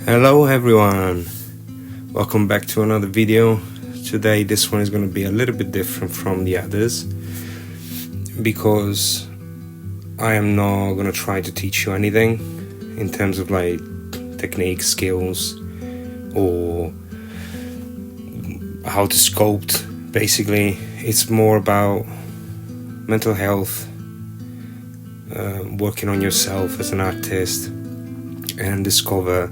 Hello everyone, welcome back to another video. Today this one is going to be a little bit different from the others because I am not going to try to teach you anything in terms of like techniques, skills, or how to sculpt. Basically it's more about mental health, working on yourself as an artist, and discover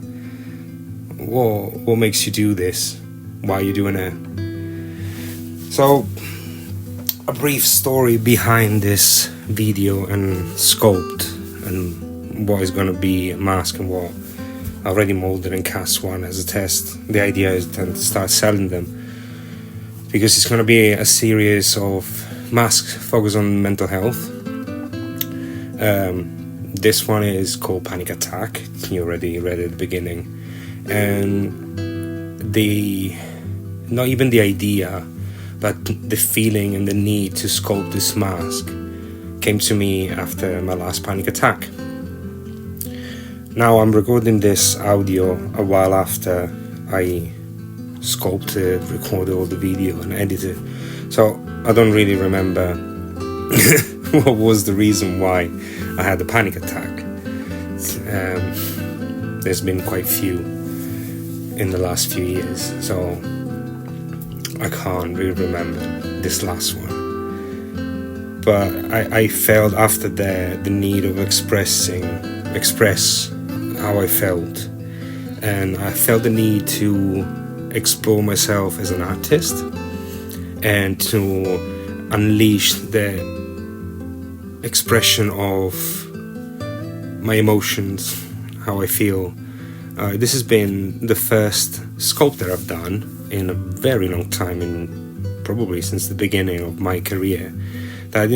what makes you do this, why you're doing it. So a brief story behind this video and sculpt and what is going to be a mask and what I already molded and cast one as a test. The idea is then to start selling them because it's going to be a series of masks focused on mental health. This one is called Panic Attack. You already read it at the beginning. And not even the idea, but the feeling and the need to sculpt this mask came to me after my last panic attack. Now I'm recording this audio a while after I sculpted, recorded all the video and edited, so I don't really remember what was the reason why I had the panic attack. There's been quite few in the last few years, so I can't really remember this last one. But I felt after the need of express how I felt, and I felt the need to explore myself as an artist and to unleash the expression of my emotions, how I feel. This has been the first sculpt that I've done in a very long time, and probably since the beginning of my career, that I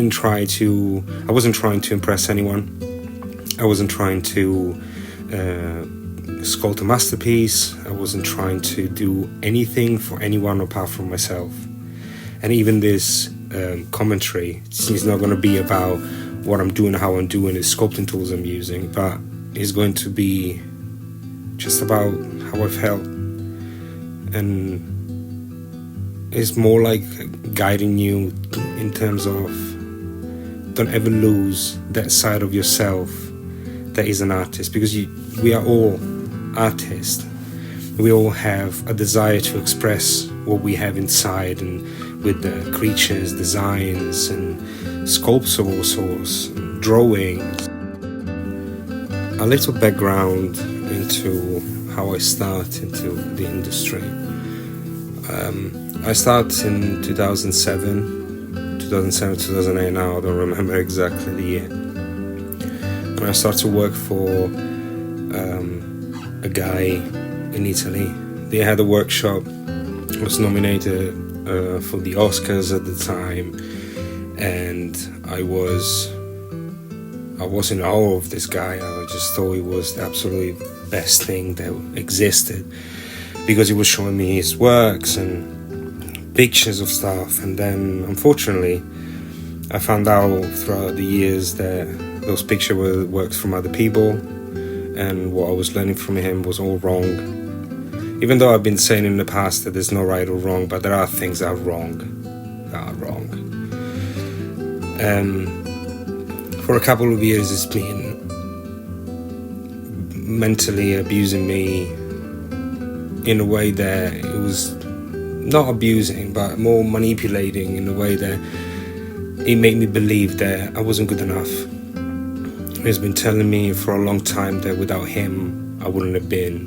wasn't trying to impress anyone. I wasn't trying to sculpt a masterpiece. I wasn't trying to do anything for anyone apart from myself. And even this commentary is not going to be about what I'm doing, how I'm doing, the sculpting tools I'm using, but it's going to be just about how I felt, and it's more like guiding you in terms of don't ever lose that side of yourself that is an artist, because we are all artists. We all have a desire to express what we have inside, and with the creatures, designs, and sculpts of all sorts, drawings. A little background into how I start into the industry. I started in 2008 now, I don't remember exactly the year. And I started to work for a guy in Italy. They had a workshop. I was nominated for the Oscars at the time, and I was in awe of this guy. I just thought he was the absolutely best thing that existed, because he was showing me his works and pictures of stuff. And then unfortunately I found out throughout the years that those pictures were works from other people, and what I was learning from him was all wrong. Even though I've been saying in the past that there's no right or wrong, but there are things that are wrong. For a couple of years it's been mentally abusing me in a way that it was not abusing, but more manipulating, in a way that it made me believe that I wasn't good enough. He's been telling me for a long time that without him I wouldn't have been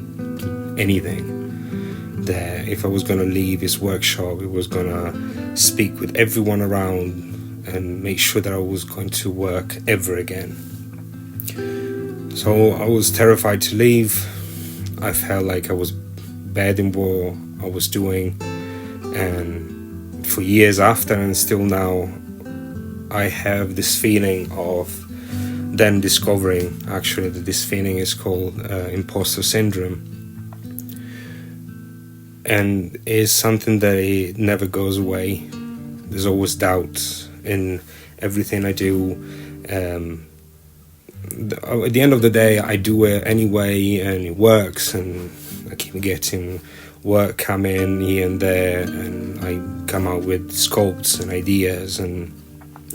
anything, that if I was going to leave his workshop, it was going to speak with everyone around and make sure that I was going to work ever again. So I was terrified to leave. I felt like I was bad in what I was doing, and for years after and still now, I have this feeling of then discovering actually that this feeling is called imposter syndrome, and is something that it never goes away. There's always doubt in everything I do. at the end of the day, I do it anyway, and it works, and I keep getting work come in here and there, and I come out with sculpts and ideas, and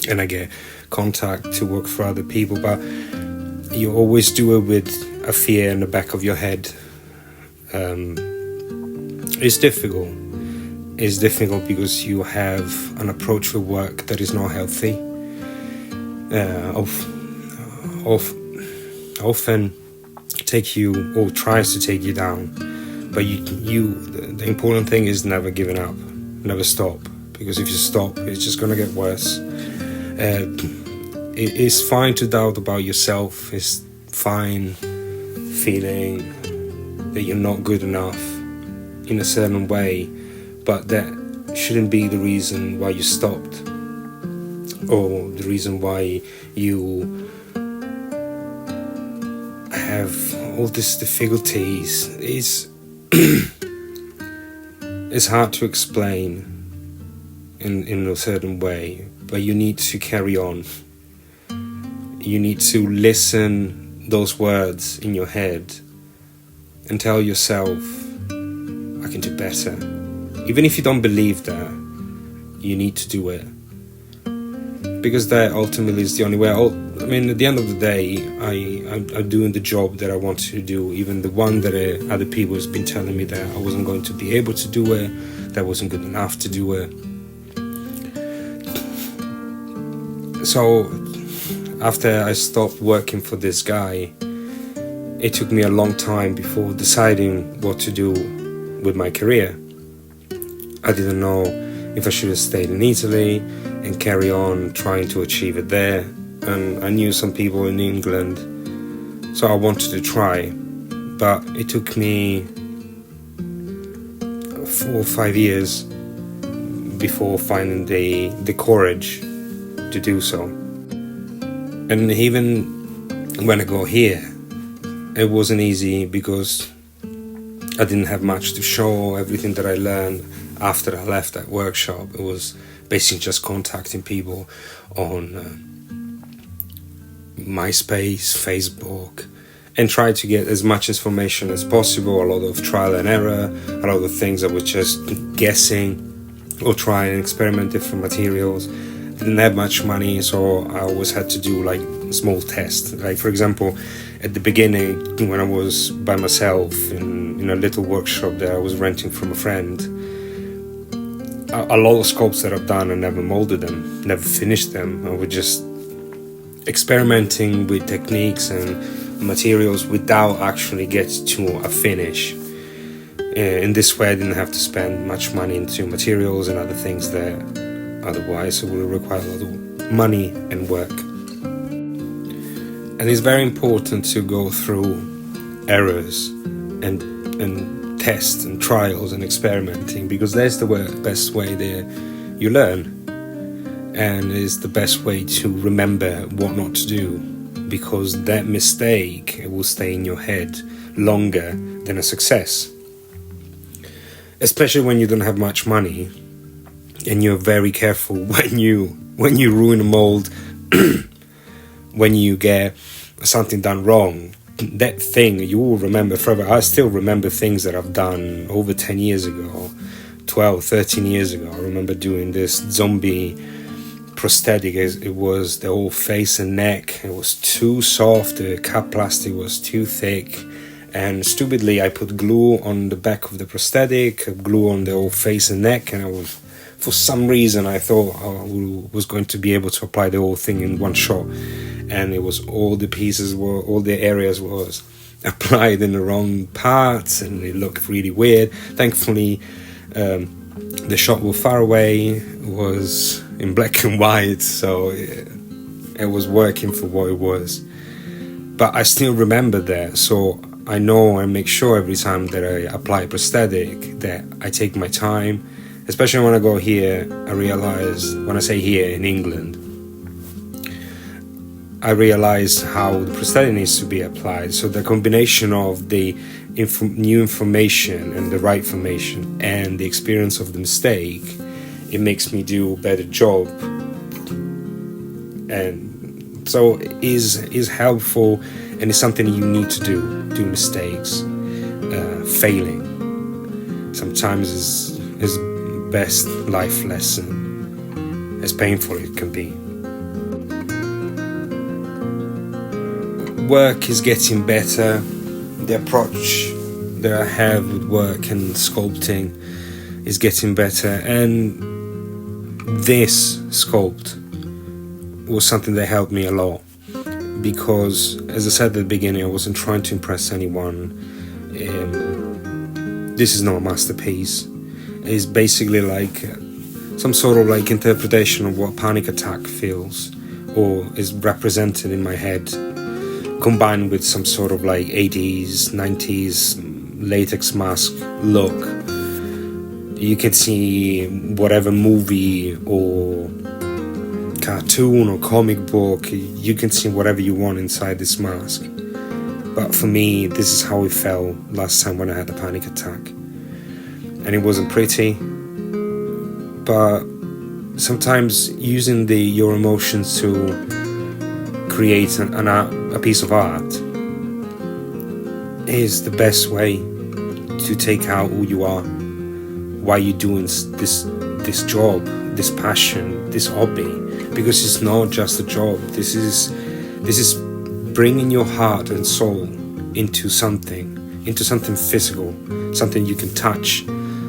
I get contact to work for other people. But you always do it with a fear in the back of your head. It's difficult. It's difficult because you have an approach to work that is not healthy. Often take you, or tries to take you down. But the important thing is never giving up, never stop. Because if you stop, it's just gonna get worse. It's fine to doubt about yourself. It's fine feeling that you're not good enough in a certain way, but that shouldn't be the reason why you stopped, or the reason why you have all these difficulties. It's hard to explain in a certain way, but you need to carry on. You need to listen those words in your head and tell yourself, I can do better. Even if you don't believe that, you need to do it. Because that ultimately is the only way. I mean, at the end of the day, I'm doing the job that I want to do, even the one that other people has been telling me that I wasn't going to be able to do it, that wasn't good enough to do it. So, after I stopped working for this guy, it took me a long time before deciding what to do with my career. I didn't know if I should have stayed in Italy and carry on trying to achieve it there. And I knew some people in England, so I wanted to try. But it took me 4 or 5 years before finding the courage to do so. And even when I got here, it wasn't easy because I didn't have much to show. Everything that I learned after I left that workshop, it was basically just contacting people on MySpace, Facebook, and try to get as much information as possible. A lot of trial and error, a lot of things I was just guessing or try and experiment different materials. Didn't have much money, so I always had to do like small tests. Like, for example, at the beginning, when I was by myself in a little workshop that I was renting from a friend, a lot of sculpts that I've done, I never molded them, never finished them. I was just experimenting with techniques and materials without actually getting to a finish. In this way, I didn't have to spend much money into materials and other things that otherwise it would require a lot of money and work. And it's very important to go through errors and tests and trials and experimenting, because that's the best way that you learn, and is the best way to remember what not to do, because that mistake, it will stay in your head longer than a success. Especially when you don't have much money and you're very careful when you ruin a mold, when you get something done wrong, that thing you will remember forever. I still remember things that I've done over 10 years ago, 12, 13 years ago. I remember doing this zombie prosthetic. It was the whole face and neck. It was too soft, the cut plastic was too thick, and stupidly I put glue on the back of the prosthetic, glue on the whole face and neck, and for some reason I thought I was going to be able to apply the whole thing in one shot, and it was all the areas was applied in the wrong parts, and it looked really weird. Thankfully, the shot was far away, it was in black and white, so it was working for what it was. But I still remember that, so I know and make sure every time that I apply prosthetic that I take my time. Especially when I go here, I realize, when I say here in England, I realize how the prosthetic needs to be applied. So the combination of the new information and the right information and the experience of the mistake, it makes me do a better job and So is helpful, and it's something you need to do mistakes, failing sometimes is best life lesson, as painful it can be. Work is getting better. The approach that I have with work and sculpting is getting better, and this sculpt was something that helped me a lot, because as I said at the beginning, I wasn't trying to impress anyone. This is not a masterpiece. It's basically like some sort of like interpretation of what panic attack feels or is represented in my head, combined with some sort of like 80s, 90s latex mask look. You can see whatever movie or cartoon or comic book, you can see whatever you want inside this mask. But for me, this is how it felt last time when I had a panic attack. And it wasn't pretty, but sometimes using your emotions to create a piece of art is the best way to take out who you are, why you're doing this job, this passion, this hobby, because it's not just a job. This is bringing your heart and soul into something physical, something you can touch,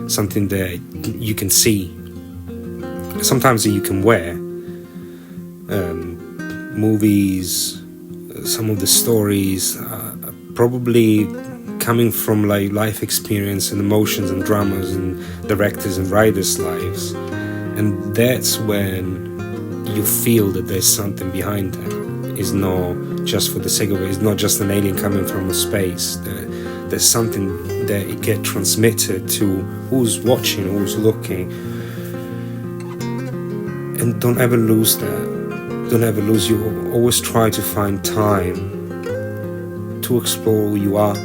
something that you can see, sometimes that you can wear. Movies, some of the stories probably coming from like life experience and emotions and dramas and directors and writers' lives, and that's when you feel that there's something behind that. It's not just for the sake of it. It's not just an alien coming from space. There's something that it gets transmitted to who's watching, who's looking. And don't ever lose that. Don't ever lose. You always try to find time to explore who you are.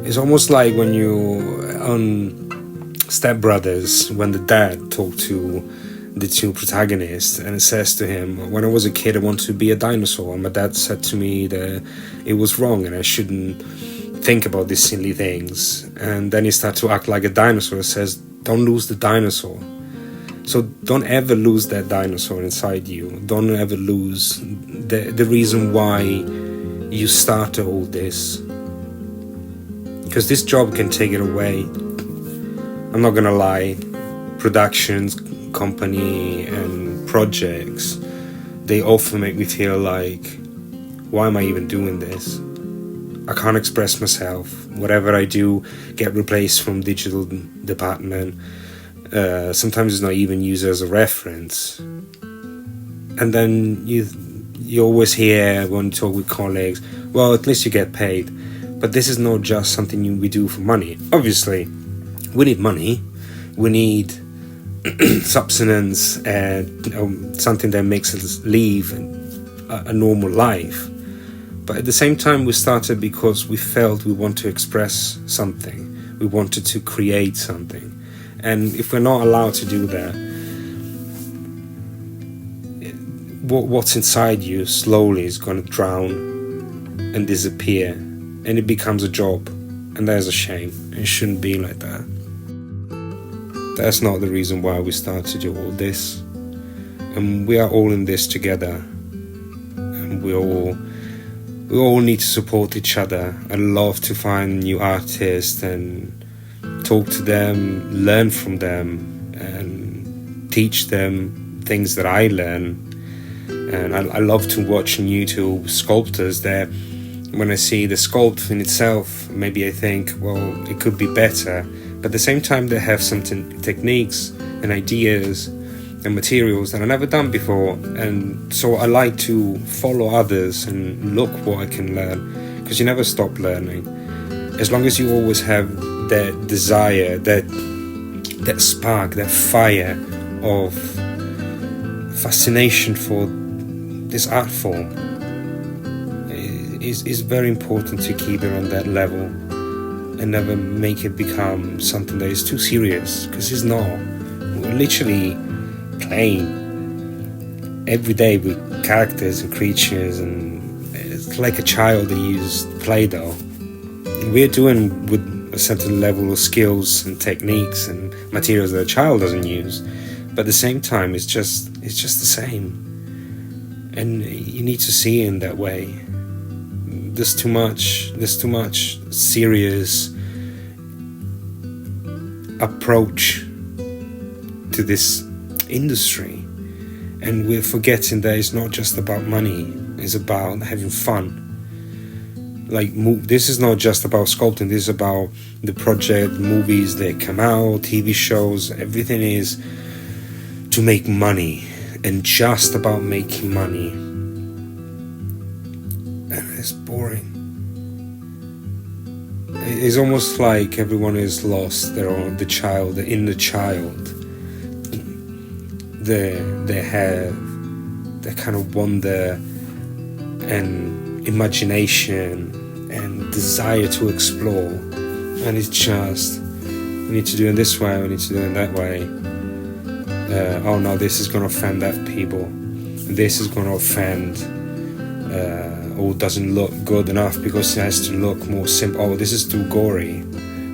It's almost like when you on Step Brothers, when the dad talked to the two protagonists and it says to him, when I was a kid I wanted to be a dinosaur, and my dad said to me that it was wrong and I shouldn't think about these silly things. And then he started to act like a dinosaur. It says, don't lose the dinosaur. So don't ever lose that dinosaur inside you. Don't ever lose the reason why you started all this, because this job can take it away. I'm not gonna lie, productions, company and projects, they often make me feel like, why am I even doing this? I can't express myself. Whatever I do get replaced from digital department. Sometimes it's not even used as a reference. And then you always hear when you talk with colleagues, well, at least you get paid. But this is not just something we do for money. Obviously, we need money. We need subsistence and something that makes us live a normal life. But at the same time, we started because we felt we want to express something. We wanted to create something. And if we're not allowed to do that, what's inside you slowly is going to drown and disappear, and it becomes a job. And that's a shame. It shouldn't be like that. That's not the reason why we start to do all this. And we are all in this together. And we all need to support each other. I love to find new artists and talk to them, learn from them, and teach them things that I learn. And I love to watch on YouTube sculptors that when I see the sculpt in itself, maybe I think, well, it could be better. But at the same time, they have some techniques and ideas and materials that I've never done before. And so I like to follow others and look what I can learn, because you never stop learning. As long as you always have that desire, that spark, that fire of fascination for this art form, is very important to keep it on that level and never make it become something that is too serious, because it's not. We're literally playing. every day with characters and creatures, and it's like a child that uses Play-Doh. We're doing with a certain level of skills and techniques and materials that a child doesn't use, but at the same time it's just the same. And you need to see it in that way. There's too much serious approach to this industry, and we're forgetting that it's not just about money, it's about having fun. Like, this is not just about sculpting, this is about the project, movies that come out, TV shows, everything is to make money, and just about making money. And it's boring. It's almost like everyone is lost their own, the child, the inner child. They have that kind of wonder and imagination and desire to explore, and it's just, we need to do it this way, we need to do it that way. Oh no, this is going to offend that people, this is going to offend, or doesn't look good enough because it has to look more simple. Oh, this is too gory.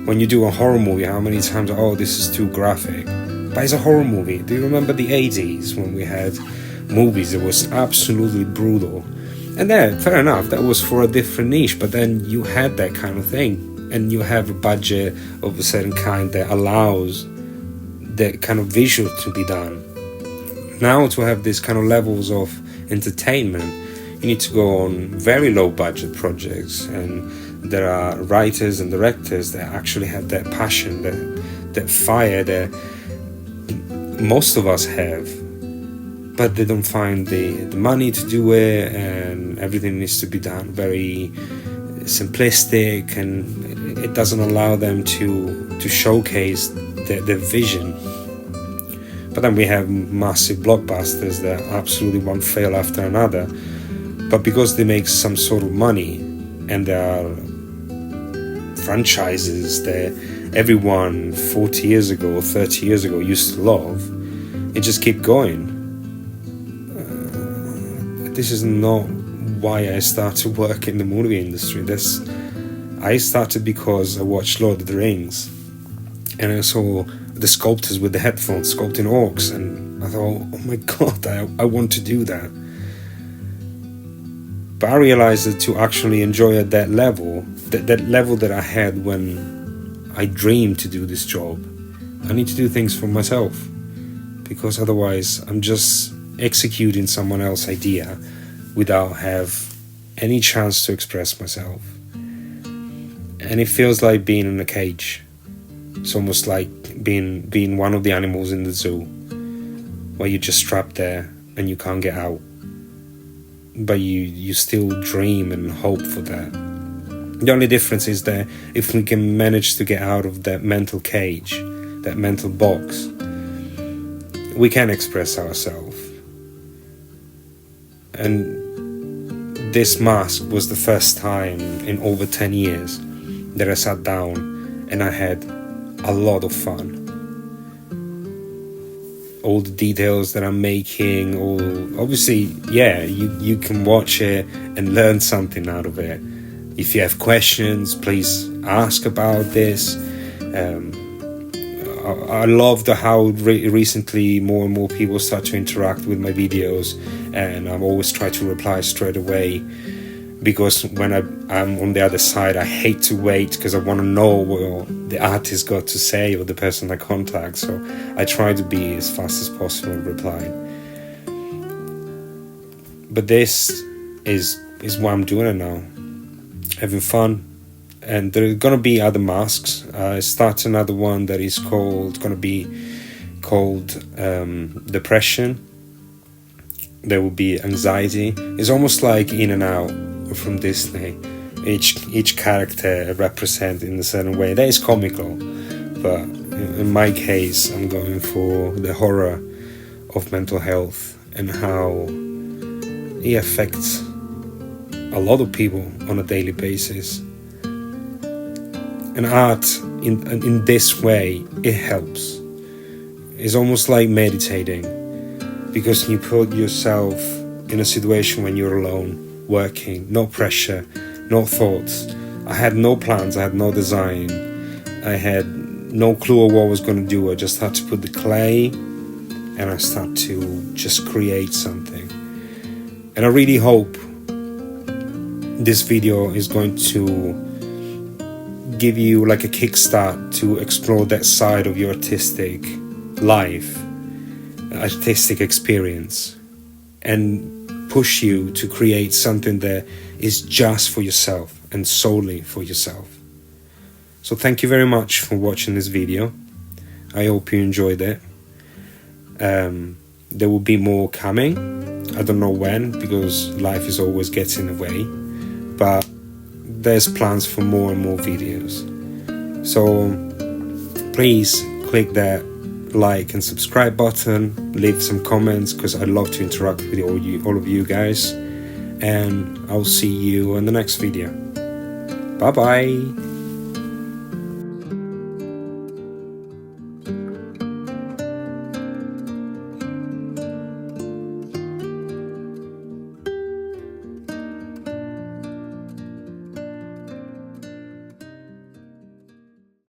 When you do a horror movie, how many times, oh, this is too graphic? But it's a horror movie. Do you remember the 80s when we had movies that was absolutely brutal? And then, fair enough, that was for a different niche, but then you had that kind of thing, and you have a budget of a certain kind that allows that kind of visual to be done. Now, to have these kind of levels of entertainment, you need to go on very low budget projects, and there are writers and directors that actually have that passion, that fire that most of us have, but they don't find the money to do it, and everything needs to be done very simplistic, and it doesn't allow them to showcase their vision. But then we have massive blockbusters that absolutely one fail after another, but because they make some sort of money, and there are franchises that everyone 40 years ago or 30 years ago used to love, it just keep going. This is not why I started work in the movie industry. I started because I watched Lord of the Rings, and I saw the sculptors with the headphones sculpting orcs, and I thought, oh my god, I want to do that. But I realized that to actually enjoy at that level, that level that I had when I dreamed to do this job, I need to do things for myself, because otherwise I'm just executing someone else's idea without have any chance to express myself. And it feels like being in a cage. It's almost like being one of the animals in the zoo, where you're just trapped there and you can't get out, but you still dream and hope for that. The only difference is that if we can manage to get out of that mental cage, that mental box, we can express ourselves. And this mask was the first time in over 10 years that I sat down and I had a lot of fun. All the details that I'm making, obviously, yeah, you can watch it and learn something out of it. If you have questions, please ask about this. I loved how recently more and more people start to interact with my videos, and I'm always try to reply straight away, because when I'm on the other side, I hate to wait, because I want to know what the artist got to say or the person I contact, so I try to be as fast as possible in replying. But this is what I'm doing now, having fun. And there are gonna be other masks. I start another one that is called depression. There will be anxiety. It's almost like In and Out from Disney. Each character represents in a certain way. That is comical, but in my case, I'm going for the horror of mental health and how it affects a lot of people on a daily basis. And art, in this way, it helps. It's almost like meditating. because you put yourself in a situation when you're alone, working, no pressure, no thoughts. I had no plans, I had no design, I had no clue of what I was going to do. I just had to put the clay and I start to just create something. And I really hope this video is going to give you like a kickstart to explore that side of your artistic life, artistic experience, and push you to create something that is just for yourself and solely for yourself. So thank you very much for watching this video. I hope you enjoyed it. There will be more coming. I don't know when, because life is always getting in the way, but there's plans for more and more videos. So please click that like and subscribe button, leave some comments, because I'd love to interact with all of you guys, and I'll see you in the next video. Bye bye.